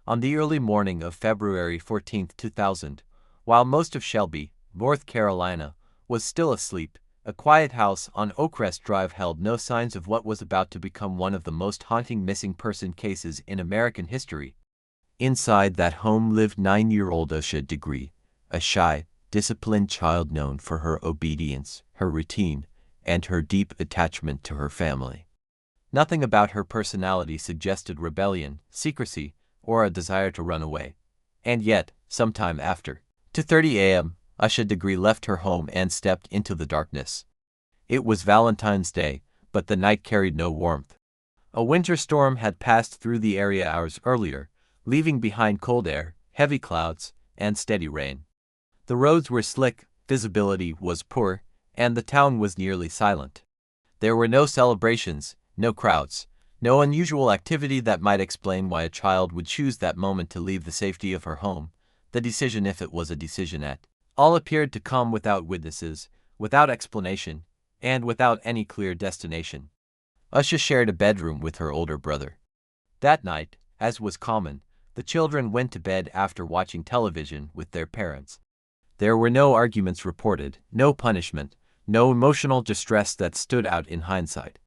On the early morning of February 14, 2000, while most of Shelby, North Carolina, was still asleep, a quiet house on Oakrest Drive held no signs of what was about to become one of the most haunting missing person cases in American history. Inside that home lived 9-year-old Asha Degree, a shy, disciplined child known for her obedience, her routine, and her deep attachment to her family. Nothing about her personality suggested rebellion, secrecy, or a desire to run away. And yet, sometime after 2:30 a.m., Asha Degree left her home and stepped into the darkness. It was Valentine's Day, but the night carried no warmth. A winter storm had passed through the area hours earlier, leaving behind cold air, heavy clouds, and steady rain. The roads were slick, visibility was poor, and the town was nearly silent. There were no celebrations, no crowds, no unusual activity that might explain why a child would choose that moment to leave the safety of her home, the decision if it was a decision at all appeared to come without witnesses, without explanation, and without any clear destination. Asha shared a bedroom with her older brother. That night, as was common, the children went to bed after watching television with their parents. There were no arguments reported, no punishment, no emotional distress that stood out in hindsight.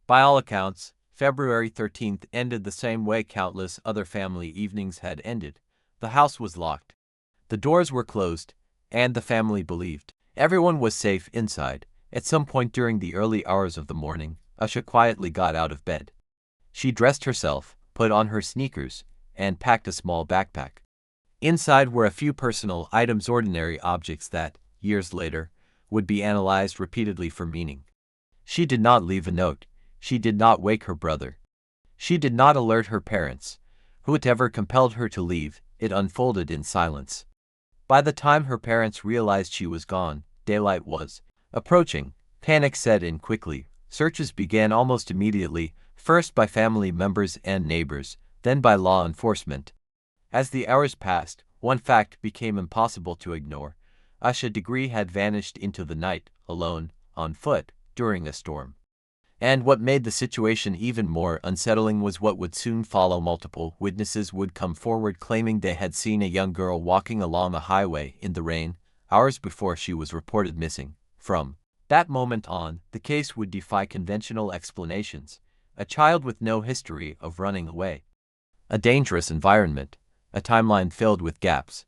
By all accounts, February 13th ended the same way countless other family evenings had ended. The house was locked. The doors were closed, and the family believed everyone was safe inside. At some point during the early hours of the morning, Asha quietly got out of bed. She dressed herself, put on her sneakers, and packed a small backpack. Inside were a few personal items, ordinary objects that, years later, would be analyzed repeatedly for meaning. She did not leave a note. She did not wake her brother. She did not alert her parents. Whatever compelled her to leave, it unfolded in silence. By the time her parents realized she was gone, daylight was approaching. Panic set in quickly. Searches began almost immediately, first by family members and neighbors, then by law enforcement. As the hours passed, one fact became impossible to ignore. Asha Degree had vanished into the night, alone, on foot, during a storm. And what made the situation even more unsettling was what would soon follow. Multiple witnesses would come forward claiming they had seen a young girl walking along a highway in the rain, hours before she was reported missing. From that moment on, the case would defy conventional explanations. A child with no history of running away. A dangerous environment. A timeline filled with gaps.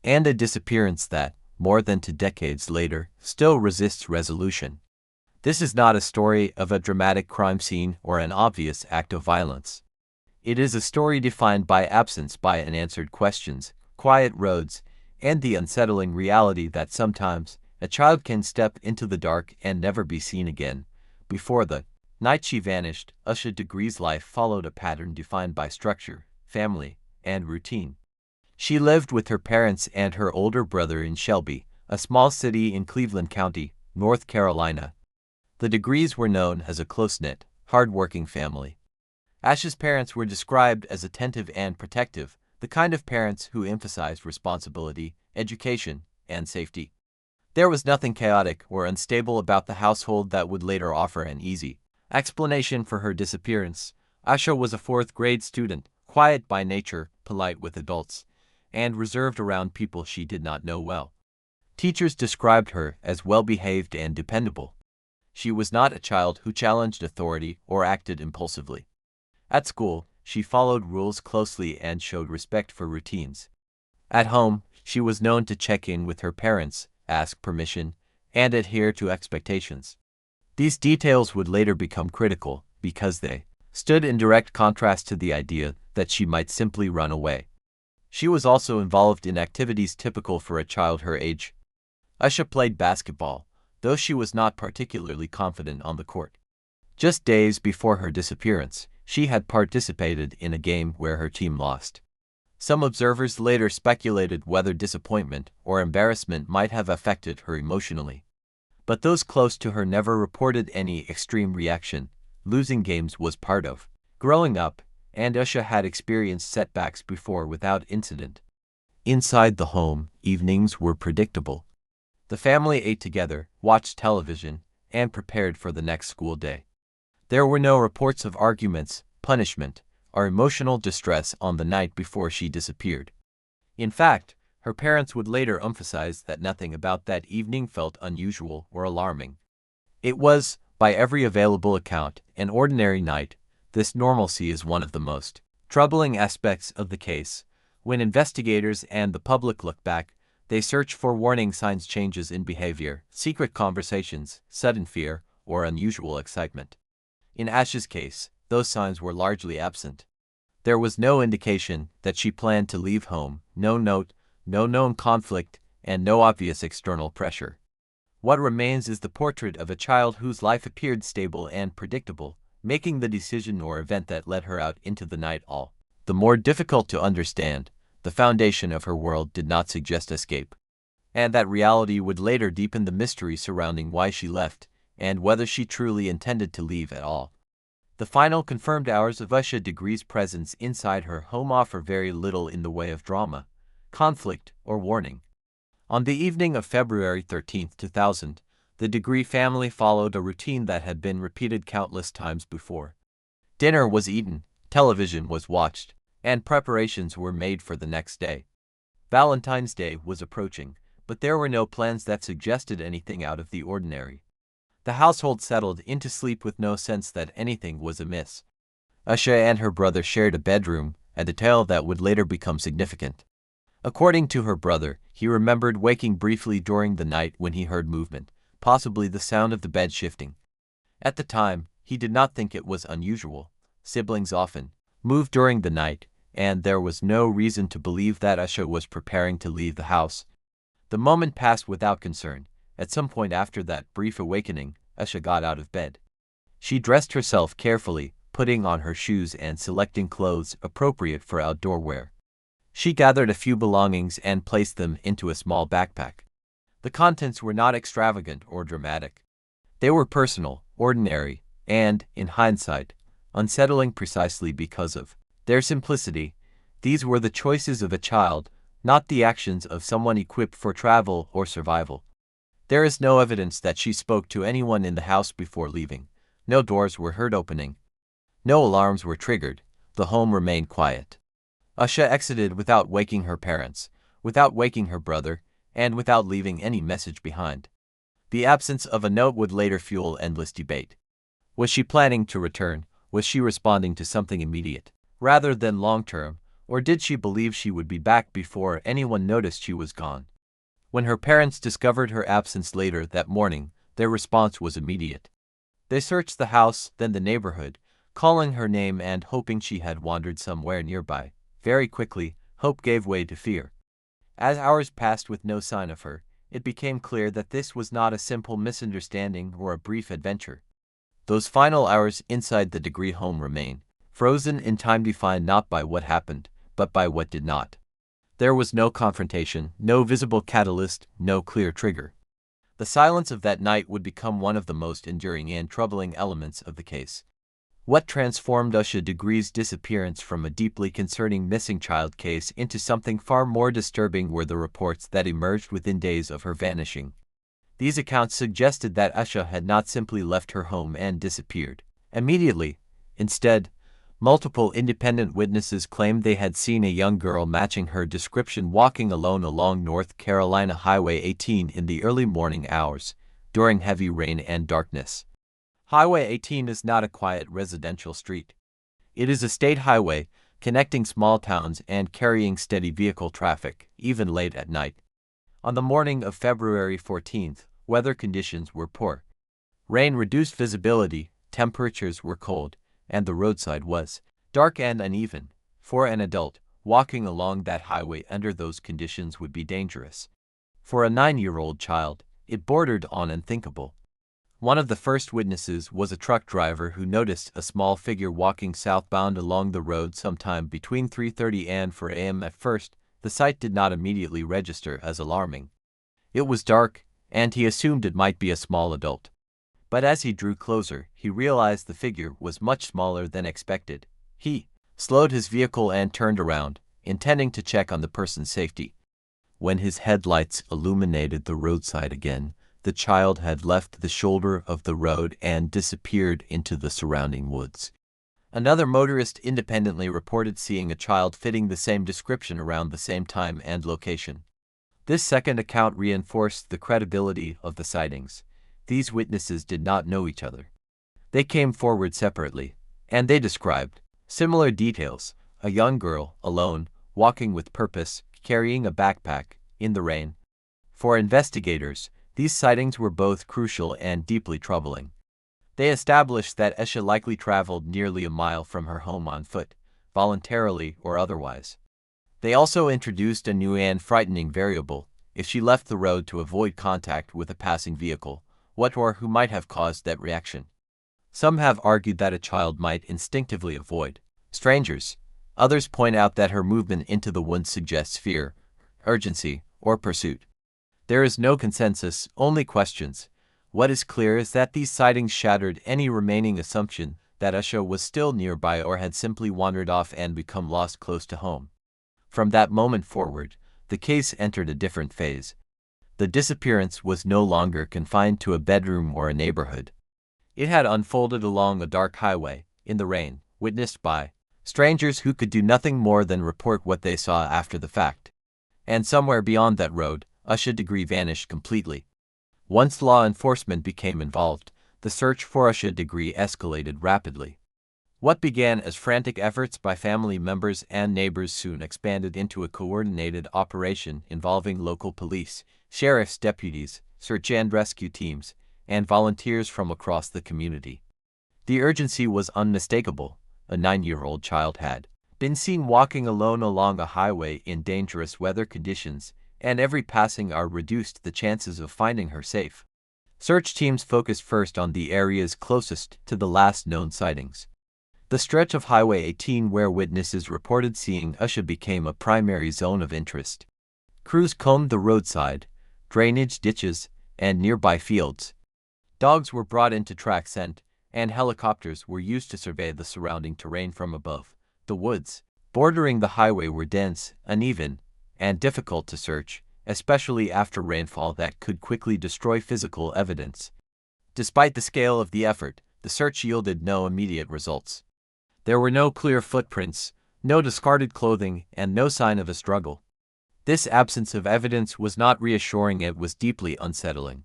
And a disappearance that, more than 2 decades later, still resists resolution. This is not a story of a dramatic crime scene or an obvious act of violence. It is a story defined by absence, by unanswered questions, quiet roads, and the unsettling reality that sometimes a child can step into the dark and never be seen again. Before the night she vanished, Asha Degree's life followed a pattern defined by structure, family, and routine. She lived with her parents and her older brother in Shelby, a small city in Cleveland County, North Carolina. The Degrees were known as a close-knit, hard-working family. Asha's parents were described as attentive and protective, the kind of parents who emphasized responsibility, education, and safety. There was nothing chaotic or unstable about the household that would later offer an easy explanation for her disappearance. Asha was a 4th-grade student, quiet by nature, polite with adults, and reserved around people she did not know well. Teachers described her as well-behaved and dependable. She was not a child who challenged authority or acted impulsively. At school, she followed rules closely and showed respect for routines. At home, she was known to check in with her parents, ask permission, and adhere to expectations. These details would later become critical because they stood in direct contrast to the idea that she might simply run away. She was also involved in activities typical for a child her age. Asha played basketball, though she was not particularly confident on the court. Just days before her disappearance, she had participated in a game where her team lost. Some observers later speculated whether disappointment or embarrassment might have affected her emotionally. But those close to her never reported any extreme reaction. Losing games was part of growing up, and Asha had experienced setbacks before without incident. Inside the home, evenings were predictable. The family ate together, watched television, and prepared for the next school day. There were no reports of arguments, punishment, or emotional distress on the night before she disappeared. In fact, her parents would later emphasize that nothing about that evening felt unusual or alarming. It was, by every available account, an ordinary night. This normalcy is one of the most troubling aspects of the case. When investigators and the public look back, they search for warning signs, changes in behavior, secret conversations, sudden fear, or unusual excitement. In Asha's case, those signs were largely absent. There was no indication that she planned to leave home, no note, no known conflict, and no obvious external pressure. What remains is the portrait of a child whose life appeared stable and predictable, making the decision or event that led her out into the night all the more difficult to understand. The foundation of her world did not suggest escape, and that reality would later deepen the mystery surrounding why she left, and whether she truly intended to leave at all. The final confirmed hours of Asha Degree's presence inside her home offer very little in the way of drama, conflict, or warning. On the evening of February 13, 2000, the Degree family followed a routine that had been repeated countless times before. Dinner was eaten, television was watched, and preparations were made for the next day. Valentine's Day was approaching, but there were no plans that suggested anything out of the ordinary. The household settled into sleep with no sense that anything was amiss. Asha and her brother shared a bedroom, a detail that would later become significant. According to her brother, he remembered waking briefly during the night when he heard movement, possibly the sound of the bed shifting. At the time, he did not think it was unusual. Siblings often moved during the night, and there was no reason to believe that Asha was preparing to leave the house. The moment passed without concern. At some point after that brief awakening, Asha got out of bed. She dressed herself carefully, putting on her shoes and selecting clothes appropriate for outdoor wear. She gathered a few belongings and placed them into a small backpack. The contents were not extravagant or dramatic. They were personal, ordinary, and, in hindsight, unsettling precisely because of their simplicity. These were the choices of a child, not the actions of someone equipped for travel or survival. There is no evidence that she spoke to anyone in the house before leaving. No doors were heard opening. No alarms were triggered. The home remained quiet. Asha exited without waking her parents, without waking her brother, and without leaving any message behind. The absence of a note would later fuel endless debate. Was she planning to return? Was she responding to something immediate, rather than long-term, or did she believe she would be back before anyone noticed she was gone? When her parents discovered her absence later that morning, their response was immediate. They searched the house, then the neighborhood, calling her name and hoping she had wandered somewhere nearby. Very quickly, hope gave way to fear. As hours passed with no sign of her, it became clear that this was not a simple misunderstanding or a brief adventure. Those final hours inside the Degree home remain, frozen in time, defined not by what happened, but by what did not. There was no confrontation, no visible catalyst, no clear trigger. The silence of that night would become one of the most enduring and troubling elements of the case. What transformed Asha Degree's disappearance from a deeply concerning missing child case into something far more disturbing were the reports that emerged within days of her vanishing. These accounts suggested that Asha had not simply left her home and disappeared immediately. Instead, multiple independent witnesses claimed they had seen a young girl matching her description walking alone along North Carolina Highway 18 in the early morning hours, during heavy rain and darkness. Highway 18 is not a quiet residential street. It is a state highway, connecting small towns and carrying steady vehicle traffic, even late at night. On the morning of February 14th, weather conditions were poor. Rain reduced visibility, temperatures were cold, and the roadside was dark and uneven. For an adult, walking along that highway under those conditions would be dangerous. For a 9-year-old child, it bordered on unthinkable. One of the first witnesses was a truck driver who noticed a small figure walking southbound along the road sometime between 3:30 and 4 a.m. At first, the sight did not immediately register as alarming. It was dark, and he assumed it might be a small adult. But as he drew closer, he realized the figure was much smaller than expected. He slowed his vehicle and turned around, intending to check on the person's safety. When his headlights illuminated the roadside again, the child had left the shoulder of the road and disappeared into the surrounding woods. Another motorist independently reported seeing a child fitting the same description around the same time and location. This second account reinforced the credibility of the sightings. These witnesses did not know each other. They came forward separately, and they described similar details: a young girl, alone, walking with purpose, carrying a backpack, in the rain. For investigators, these sightings were both crucial and deeply troubling. They established that Asha likely traveled nearly a mile from her home on foot, voluntarily or otherwise. They also introduced a new and frightening variable: if she left the road to avoid contact with a passing vehicle, what or who might have caused that reaction? Some have argued that a child might instinctively avoid strangers. Others point out that her movement into the woods suggests fear, urgency, or pursuit. There is no consensus, only questions. What is clear is that these sightings shattered any remaining assumption that Asha was still nearby or had simply wandered off and become lost close to home. From that moment forward, the case entered a different phase. The disappearance was no longer confined to a bedroom or a neighborhood. It had unfolded along a dark highway, in the rain, witnessed by strangers who could do nothing more than report what they saw after the fact. And somewhere beyond that road, Asha Degree vanished completely. Once law enforcement became involved, the search for Asha Degree escalated rapidly. What began as frantic efforts by family members and neighbors soon expanded into a coordinated operation involving local police, sheriff's deputies, search and rescue teams, and volunteers from across the community. The urgency was unmistakable. A 9-year-old child had been seen walking alone along a highway in dangerous weather conditions, and every passing hour reduced the chances of finding her safe. Search teams focused first on the areas closest to the last known sightings. The stretch of Highway 18 where witnesses reported seeing Asha became a primary zone of interest. Crews combed the roadside, drainage ditches, and nearby fields. Dogs were brought in to track scent, and helicopters were used to survey the surrounding terrain from above. The woods bordering the highway were dense, uneven, and difficult to search, especially after rainfall that could quickly destroy physical evidence. Despite the scale of the effort, the search yielded no immediate results. There were no clear footprints, no discarded clothing, and no sign of a struggle. This absence of evidence was not reassuring, it was deeply unsettling.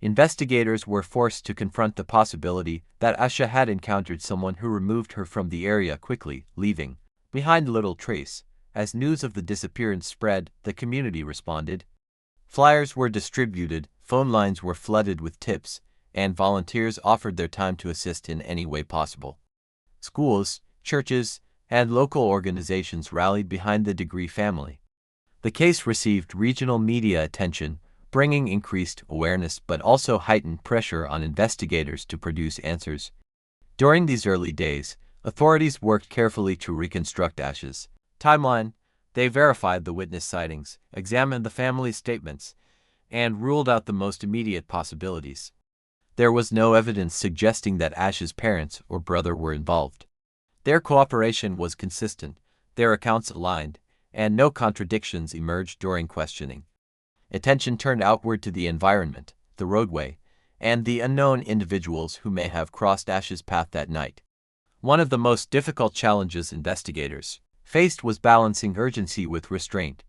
Investigators were forced to confront the possibility that Asha had encountered someone who removed her from the area quickly, leaving behind little trace. As news of the disappearance spread, the community responded. Flyers were distributed, phone lines were flooded with tips, and volunteers offered their time to assist in any way possible. Schools, churches, and local organizations rallied behind the Degree family. The case received regional media attention, bringing increased awareness but also heightened pressure on investigators to produce answers. During these early days, authorities worked carefully to reconstruct Asha's timeline. They verified the witness sightings, examined the family's statements, and ruled out the most immediate possibilities. There was no evidence suggesting that Asha's parents or brother were involved. Their cooperation was consistent, their accounts aligned, and no contradictions emerged during questioning. Attention turned outward to the environment, the roadway, and the unknown individuals who may have crossed Asha's path that night. One of the most difficult challenges investigators faced was balancing urgency with restraint.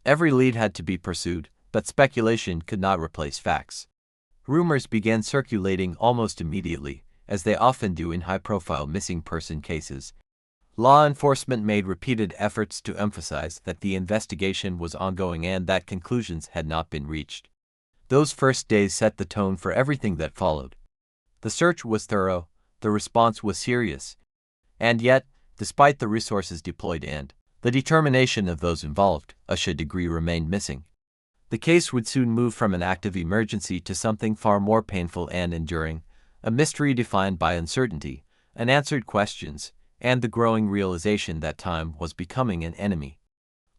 Every lead had to be pursued, but speculation could not replace facts. Rumors began circulating almost immediately, as they often do in high-profile missing person cases. Law enforcement made repeated efforts to emphasize that the investigation was ongoing and that conclusions had not been reached. Those first days set the tone for everything that followed. The search was thorough, the response was serious, and yet, despite the resources deployed and the determination of those involved, Asha Degree remained missing. The case would soon move from an act of emergency to something far more painful and enduring, a mystery defined by uncertainty, unanswered questions, and the growing realization that time was becoming an enemy.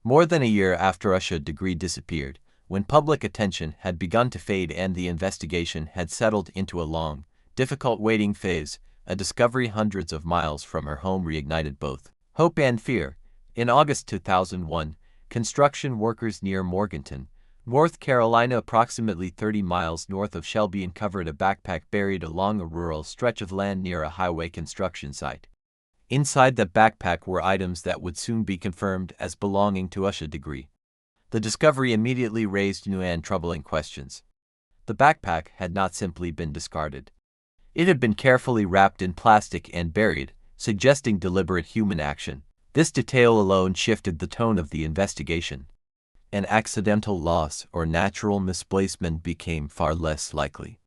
More than a year after Asha Degree disappeared, when public attention had begun to fade and the investigation had settled into a long, difficult waiting phase, a discovery hundreds of miles from her home reignited both hope and fear. In August 2001, construction workers near Morganton, North Carolina, approximately 30 miles north of Shelby, uncovered a backpack buried along a rural stretch of land near a highway construction site. Inside the backpack were items that would soon be confirmed as belonging to Asha Degree. The discovery immediately raised new and troubling questions. The backpack had not simply been discarded. It had been carefully wrapped in plastic and buried, suggesting deliberate human action. This detail alone shifted the tone of the investigation. An accidental loss or natural misplacement became far less likely.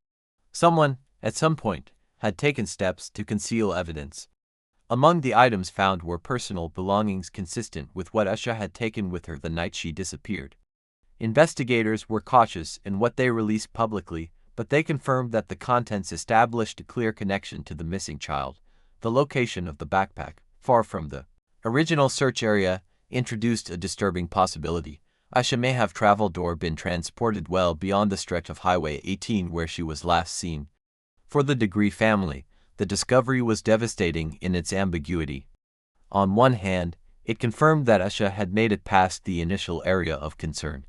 Someone, at some point, had taken steps to conceal evidence. Among the items found were personal belongings consistent with what Asha had taken with her the night she disappeared. Investigators were cautious in what they released publicly, but they confirmed that the contents established a clear connection to the missing child. The location of the backpack, far from the original search area, introduced a disturbing possibility. Asha may have traveled or been transported well beyond the stretch of Highway 18 where she was last seen. For the Degree family, the discovery was devastating in its ambiguity. On one hand, it confirmed that Asha had made it past the initial area of concern.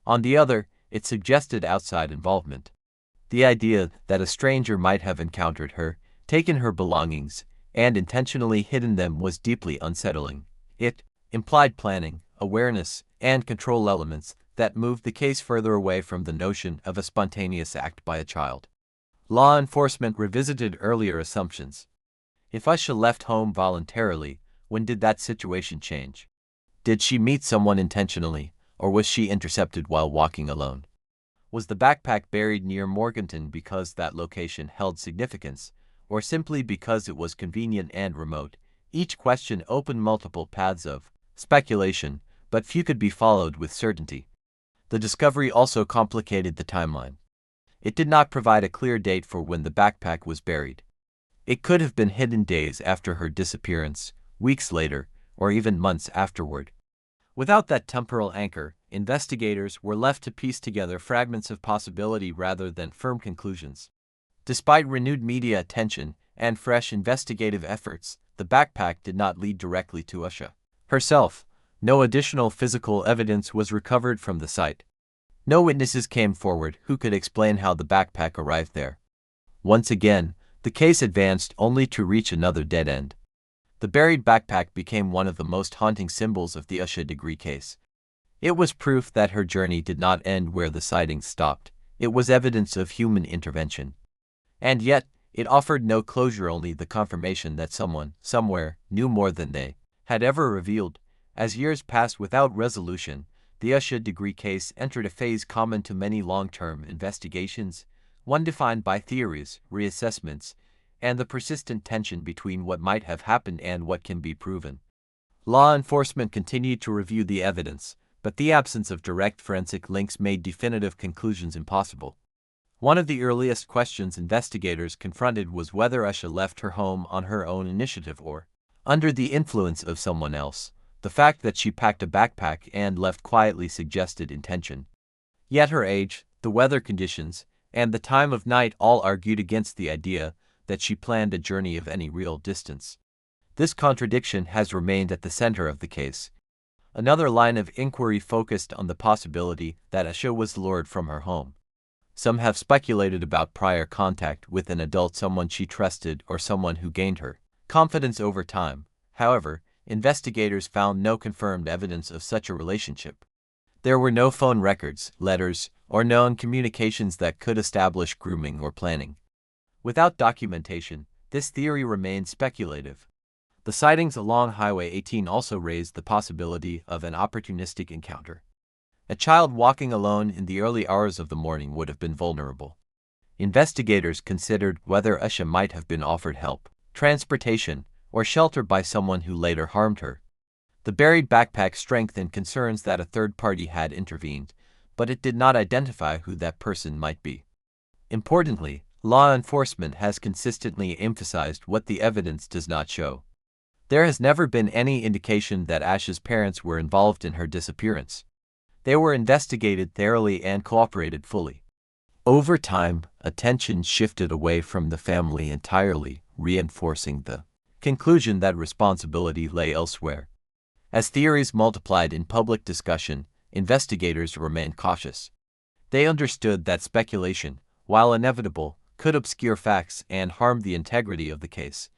On the other, it suggested outside involvement. The idea that a stranger might have encountered her, taken her belongings, and intentionally hidden them was deeply unsettling. It implied planning, awareness, and control elements that moved the case further away from the notion of a spontaneous act by a child. Law enforcement revisited earlier assumptions. If Asha left home voluntarily, when did that situation change? Did she meet someone intentionally, or was she intercepted while walking alone? Was the backpack buried near Morganton because that location held significance, or simply because it was convenient and remote? Each question opened multiple paths of speculation, but few could be followed with certainty. The discovery also complicated the timeline. It did not provide a clear date for when the backpack was buried. It could have been hidden days after her disappearance, weeks later, or even months afterward. Without that temporal anchor, investigators were left to piece together fragments of possibility rather than firm conclusions. Despite renewed media attention and fresh investigative efforts, the backpack did not lead directly to Asha herself. No additional physical evidence was recovered from the site. No witnesses came forward who could explain how the backpack arrived there. Once again, the case advanced only to reach another dead end. The buried backpack became one of the most haunting symbols of the Asha Degree case. It was proof that her journey did not end where the sightings stopped. It was evidence of human intervention. And yet, it offered no closure, only the confirmation that someone, somewhere, knew more than they had ever revealed. As years passed without resolution, the Asha Degree case entered a phase common to many long-term investigations, one defined by theories, reassessments, and the persistent tension between what might have happened and what can be proven. Law enforcement continued to review the evidence, but the absence of direct forensic links made definitive conclusions impossible. One of the earliest questions investigators confronted was whether Asha left her home on her own initiative or under the influence of someone else. The fact that she packed a backpack and left quietly suggested intention. Yet her age, the weather conditions, and the time of night all argued against the idea that she planned a journey of any real distance. This contradiction has remained at the center of the case. Another line of inquiry focused on the possibility that Asha was lured from her home. Some have speculated about prior contact with an adult, someone she trusted or someone who gained her confidence over time. However, investigators found no confirmed evidence of such a relationship. There were no phone records, letters, or known communications that could establish grooming or planning. Without documentation, this theory remained speculative. The sightings along Highway 18 also raised the possibility of an opportunistic encounter. A child walking alone in the early hours of the morning would have been vulnerable. Investigators considered whether Asha might have been offered help, transportation, or shelter by someone who later harmed her. The buried backpack strengthened concerns that a third party had intervened, but it did not identify who that person might be. Importantly, law enforcement has consistently emphasized what the evidence does not show. There has never been any indication that Asha's parents were involved in her disappearance. They were investigated thoroughly and cooperated fully. Over time, attention shifted away from the family entirely, reinforcing the conclusion that responsibility lay elsewhere. As theories multiplied in public discussion, investigators remained cautious. They understood that speculation, while inevitable, could obscure facts and harm the integrity of the case.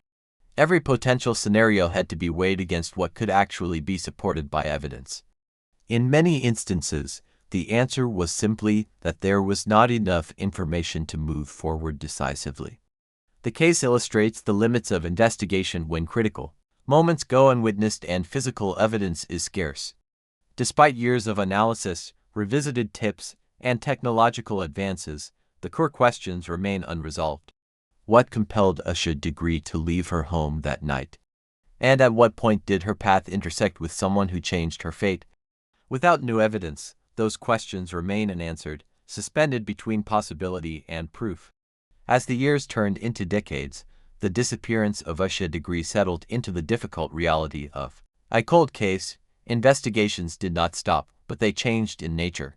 Every potential scenario had to be weighed against what could actually be supported by evidence. In many instances, the answer was simply that there was not enough information to move forward decisively. The case illustrates the limits of investigation when critical moments go unwitnessed and physical evidence is scarce. Despite years of analysis, revisited tips, and technological advances, the core questions remain unresolved. What compelled Asha Degree to leave her home that night? And at what point did her path intersect with someone who changed her fate? Without new evidence, those questions remain unanswered, suspended between possibility and proof. As the years turned into decades, the disappearance of Asha Degree settled into the difficult reality of a cold case. Investigations did not stop, but they changed in nature.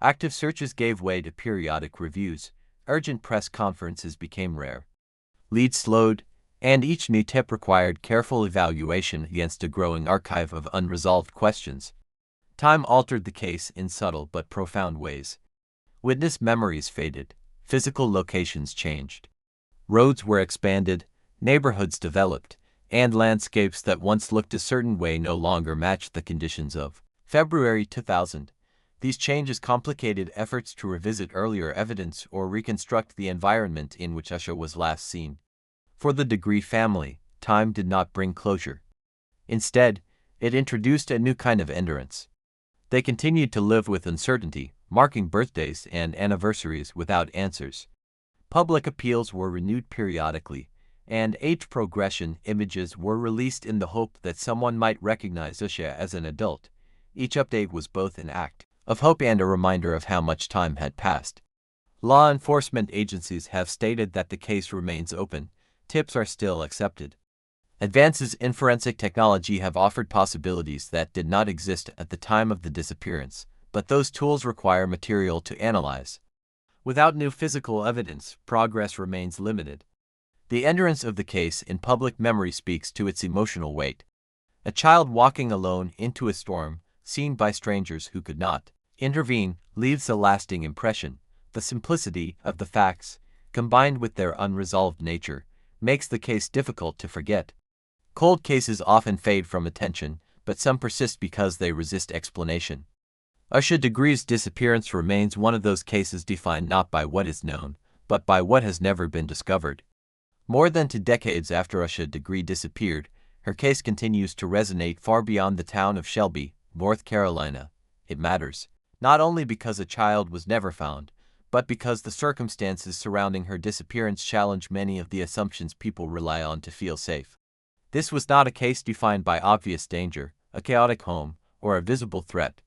Active searches gave way to periodic reviews, urgent press conferences became rare. Leads slowed, and each new tip required careful evaluation against a growing archive of unresolved questions. Time altered the case in subtle but profound ways. Witness memories faded, physical locations changed. Roads were expanded, neighborhoods developed, and landscapes that once looked a certain way no longer matched the conditions of February 2000. These changes complicated efforts to revisit earlier evidence or reconstruct the environment in which Asha was last seen. For the Degree family, time did not bring closure. Instead, it introduced a new kind of endurance. They continued to live with uncertainty, marking birthdays and anniversaries without answers. Public appeals were renewed periodically, and age progression images were released in the hope that someone might recognize Asha as an adult. Each update was both an act of hope and a reminder of how much time had passed. Law enforcement agencies have stated that the case remains open. Tips are still accepted. Advances in forensic technology have offered possibilities that did not exist at the time of the disappearance, but those tools require material to analyze. Without new physical evidence, progress remains limited. The endurance of the case in public memory speaks to its emotional weight. A child walking alone into a storm, seen by strangers who could not intervene, leaves a lasting impression. The simplicity of the facts, combined with their unresolved nature, makes the case difficult to forget. Cold cases often fade from attention, but some persist because they resist explanation. Asha Degree's disappearance remains one of those cases defined not by what is known, but by what has never been discovered. More than 2 decades after Asha Degree disappeared, her case continues to resonate far beyond the town of Shelby, North Carolina. It matters, not only because a child was never found, but because the circumstances surrounding her disappearance challenge many of the assumptions people rely on to feel safe. This was not a case defined by obvious danger, a chaotic home, or a visible threat.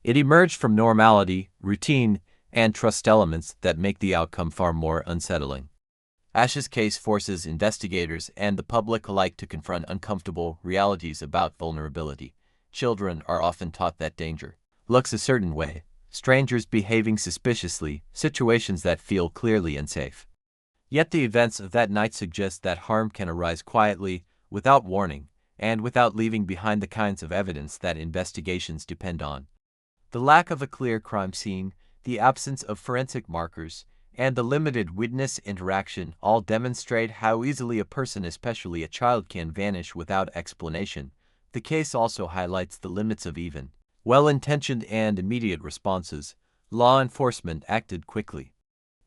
It emerged from normality, routine, and trust elements that make the outcome far more unsettling. Asha's case forces investigators and the public alike to confront uncomfortable realities about vulnerability. Children are often taught that danger looks a certain way, strangers behaving suspiciously, situations that feel clearly unsafe. Yet the events of that night suggest that harm can arise quietly, without warning, and without leaving behind the kinds of evidence that investigations depend on. The lack of a clear crime scene, the absence of forensic markers, and the limited witness interaction all demonstrate how easily a person, especially a child, can vanish without explanation. The case also highlights the limits of even well-intentioned and immediate responses. Law enforcement acted quickly.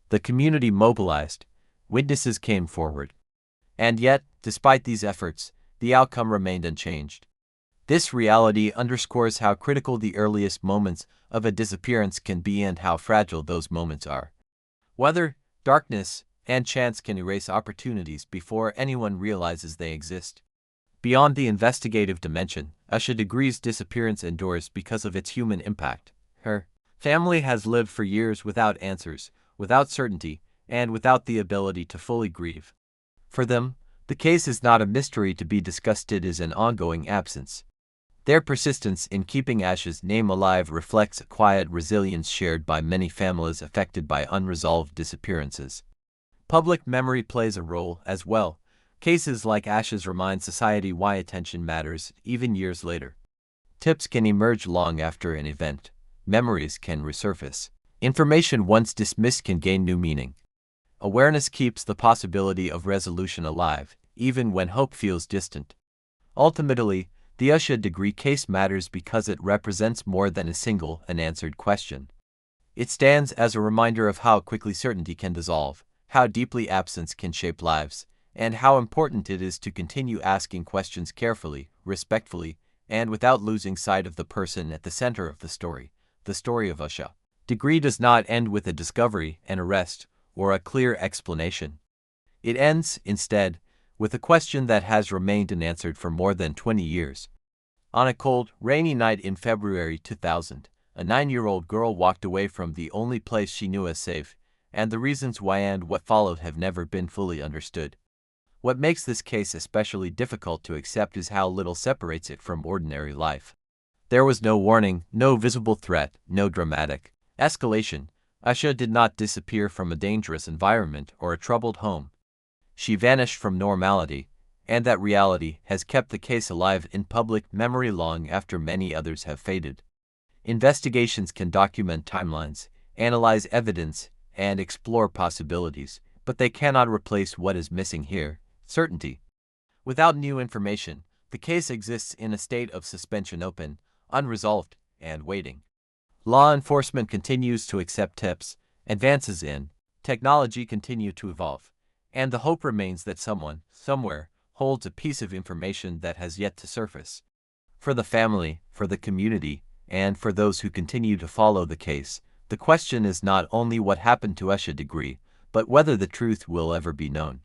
The community mobilized. Witnesses came forward. And yet, despite these efforts, the outcome remained unchanged. This reality underscores how critical the earliest moments of a disappearance can be and how fragile those moments are. Weather, darkness, and chance can erase opportunities before anyone realizes they exist. Beyond the investigative dimension, Asha Degree's disappearance endures because of its human impact. Her family has lived for years without answers, without certainty, and without the ability to fully grieve. For them, the case is not a mystery to be discussed, it is an ongoing absence. Their persistence in keeping Asha's name alive reflects a quiet resilience shared by many families affected by unresolved disappearances. Public memory plays a role as well. Cases like Asha's remind society why attention matters, even years later. Tips can emerge long after an event. Memories can resurface. Information once dismissed can gain new meaning. Awareness keeps the possibility of resolution alive, even when hope feels distant. Ultimately, the Asha Degree case matters because it represents more than a single unanswered question. It stands as a reminder of how quickly certainty can dissolve, how deeply absence can shape lives, and how important it is to continue asking questions carefully, respectfully, and without losing sight of the person at the center of the story of Asha. Degree does not end with a discovery, an arrest, or a clear explanation. It ends, instead, with a question that has remained unanswered for more than 20 years. On a cold, rainy night in February 2000, a 9-year-old girl walked away from the only place she knew as safe, and the reasons why and what followed have never been fully understood. What makes this case especially difficult to accept is how little separates it from ordinary life. There was no warning, no visible threat, no dramatic escalation. Asha did not disappear from a dangerous environment or a troubled home. She vanished from normality, and that reality has kept the case alive in public memory long after many others have faded. Investigations can document timelines, analyze evidence, and explore possibilities, but they cannot replace what is missing here: certainty. Without new information, the case exists in a state of suspension, open, unresolved, and waiting. Law enforcement continues to accept tips, advances in technology continue to evolve, and the hope remains that someone, somewhere, holds a piece of information that has yet to surface. For the family, for the community, and for those who continue to follow the case, the question is not only what happened to Asha Degree, but whether the truth will ever be known.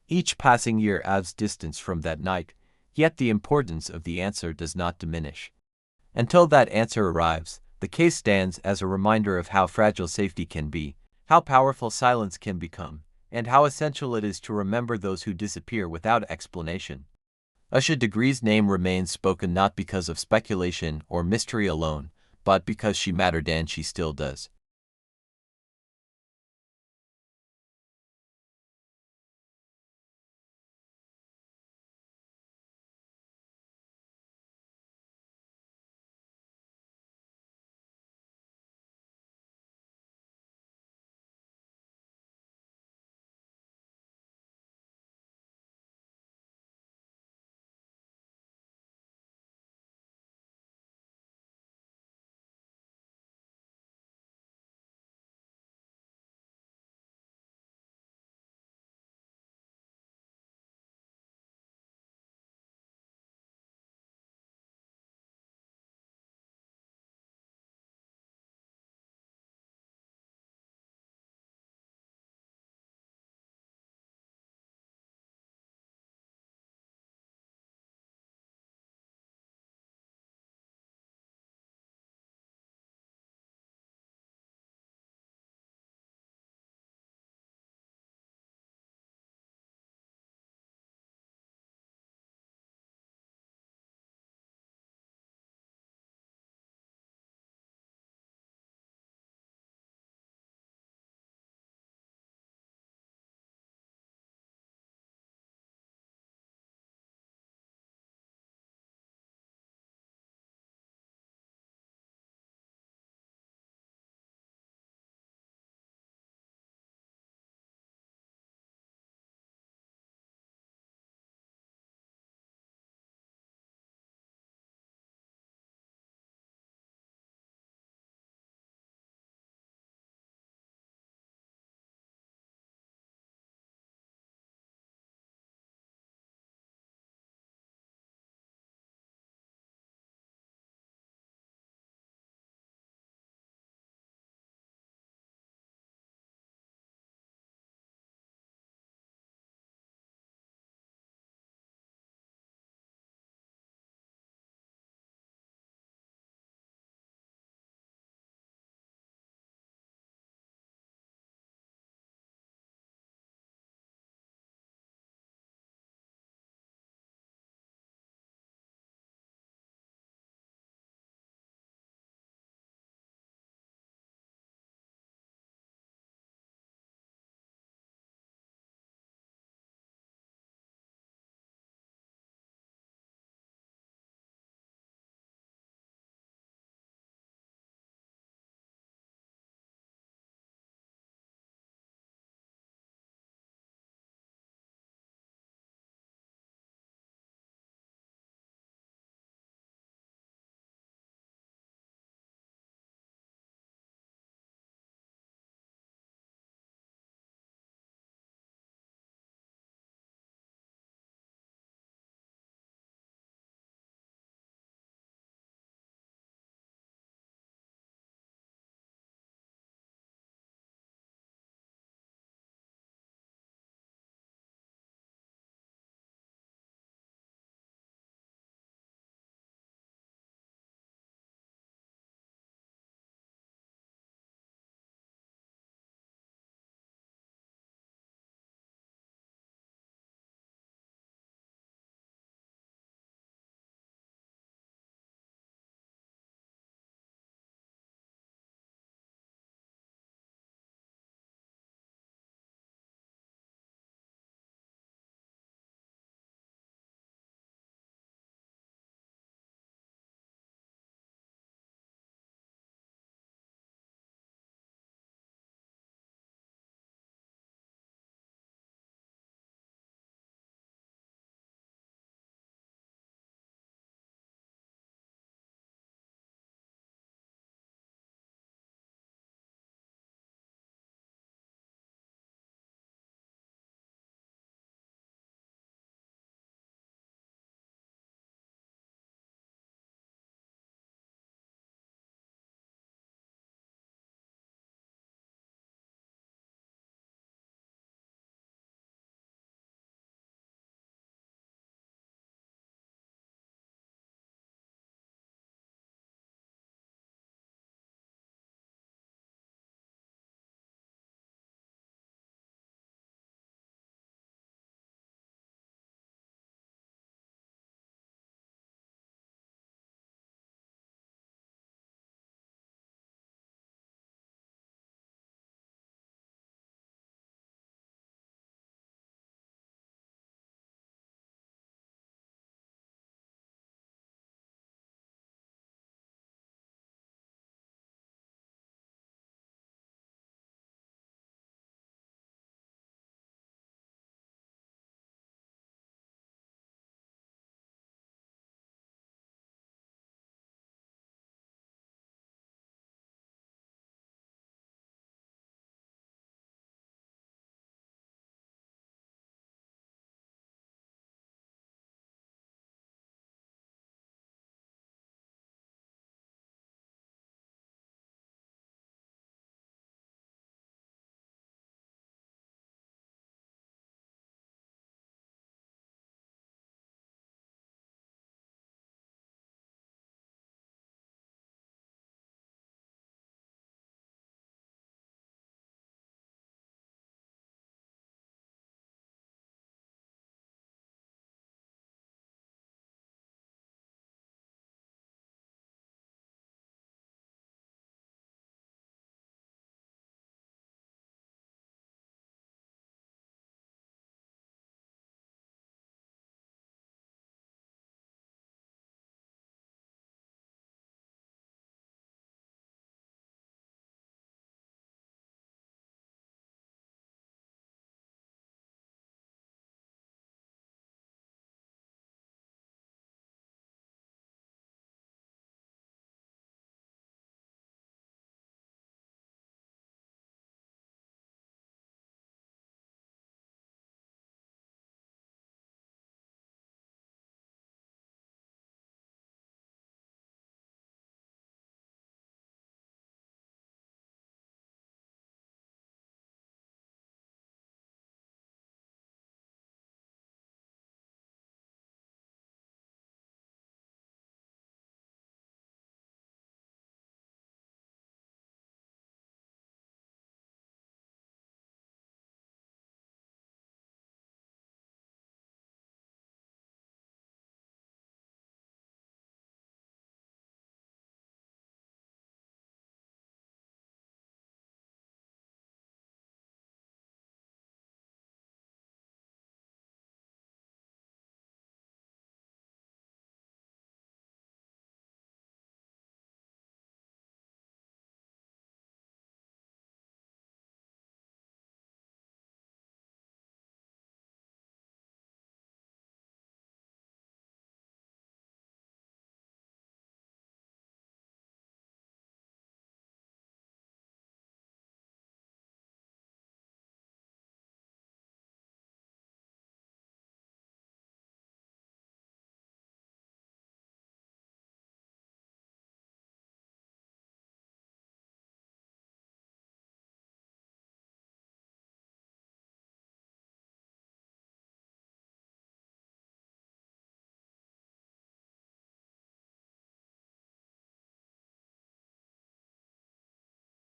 Each passing year adds distance from that night, yet the importance of the answer does not diminish. Until that answer arrives, the case stands as a reminder of how fragile safety can be, how powerful silence can become, and how essential it is to remember those who disappear without explanation. Asha Degree's name remains spoken not because of speculation or mystery alone, but because she mattered, and she still does.